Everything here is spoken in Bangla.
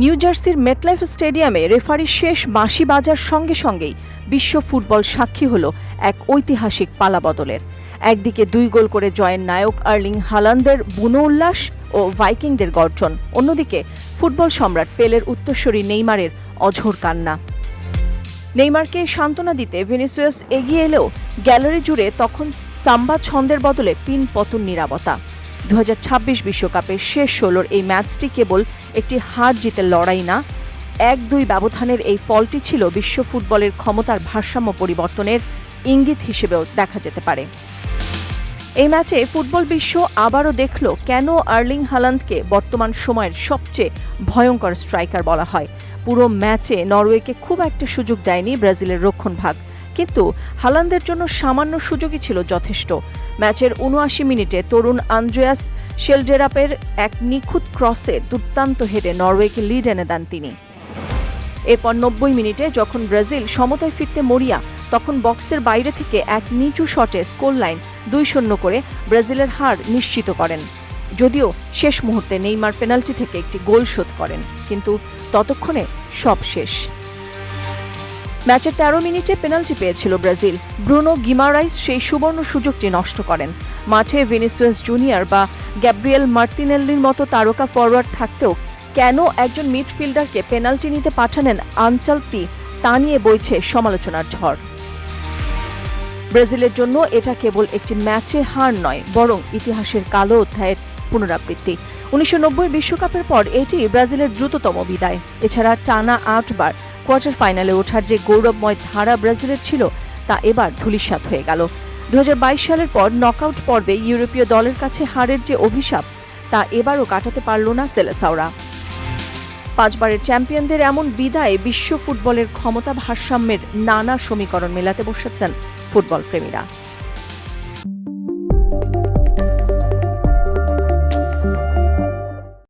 নিউ জার্সির মেটলাইফ স্টেডিয়ামে রেফারির শেষ বাঁশি বাজার সঙ্গে সঙ্গেই বিশ্ব ফুটবল সাক্ষী হল এক ঐতিহাসিক পালাবদলের। একদিকে 2 গোল করে জয়ের নায়ক আর্লিং হালান্দের বুনো উল্লাস ও ভাইকিংদের গর্জন, অন্যদিকে ফুটবল সম্রাট পেলের উত্তরসূরি নেইমারের অঝোর কান্না। নেইমারকে সান্ত্বনা দিতে ভিনিসিয়াস এগিয়ে এলেও গ্যালারি জুড়ে তখন সাম্বা ছন্দের বদলে পিন পতন নীরবতা। 2026 বিশ্বকাপের শেষ 16-র এই ম্যাচটি কেবল একটি হার জিতের লড়াই না, 1-2 ব্যবধানের এই ফলটি ছিল বিশ্ব ফুটবলের ক্ষমতার ভারসাম্য পরিবর্তনের ইঙ্গিত হিসেবেও দেখা যেতে পারে। এই ম্যাচে ফুটবল বিশ্ব আবারও দেখল কেন আর্লিং হালান্ডকে বর্তমান সময়ের সবচেয়ে ভয়ঙ্কর স্ট্রাইকার বলা হয়। পুরো ম্যাচে নরওয়েকে খুব একটা সুযোগ দেয়নি ব্রাজিলের রক্ষণভাগ, কিন্তু হালান্ডের জন্য সামান্য সুযোগই ছিল যথেষ্ট। ম্যাচের 79 মিনিটে তরুণ আন্দ্রেয়াস শেলডেরাপের এক নিখুঁত ক্রসে দুর্দান্ত হেডে নরওয়েকে লিড এনে দেন তিনি। এরপর 90 মিনিটে যখন ব্রাজিল সমতায় ফিরতে মরিয়া, তখন বক্সের বাইরে থেকে এক নিচু শটে স্কোর লাইন 2-0 করে ব্রাজিলের হার নিশ্চিত করেন। যদিও শেষ মুহূর্তে নেইমার পেনাল্টি থেকে একটি গোল শোধ করেন, কিন্তু ততক্ষণে সব শেষ। ম্যাচের 13 মিনিটে পেনাল্টি পেয়েছিল ব্রাজিল। ব্রুনো গিমারাইস সেই সুবর্ণ সুযোগটি নষ্ট করেন। মাঠে ভিনিসিয়াস জুনিয়র বা গ্যাব্রিয়েল মার্টিনেল্লির মতো তারকা ফরওয়ার্ড থাকতেও কেন একজন মিডফিল্ডারকে পেনাল্টি নিতে পাঠালেন আনচালতি, তা নিয়ে বইছে সমালোচনার ঝড়। ব্রাজিলের জন্য এটা কেবল একটি ম্যাচে হার নয়, বরং ইতিহাসের কালো অধ্যায়ের পুনরাবৃত্তি। 1990 বিশ্বকাপের পর এটি ব্রাজিলের দ্রুততম বিদায়। এছাড়া টানা 8 বার কোয়ার্টার ফাইনালে ওঠার যে গৌরবময় ধারা ব্রাজিলের ছিল, তা এবার ধূলিসাৎ হয়ে গেল। 2022 সালের পর নকআউট পর্বে ইউরোপীয় দলের কাছে হারের যে অভিশাপ, তা এবারও কাটাতে পারল না সেলেসাওরা। 5 বারের চ্যাম্পিয়নদের এমন বিদায়ে বিশ্ব ফুটবলের ক্ষমতা ভারসাম্যের নানা সমীকরণ মেলাতে বসেছেন ফুটবল প্রেমীরা।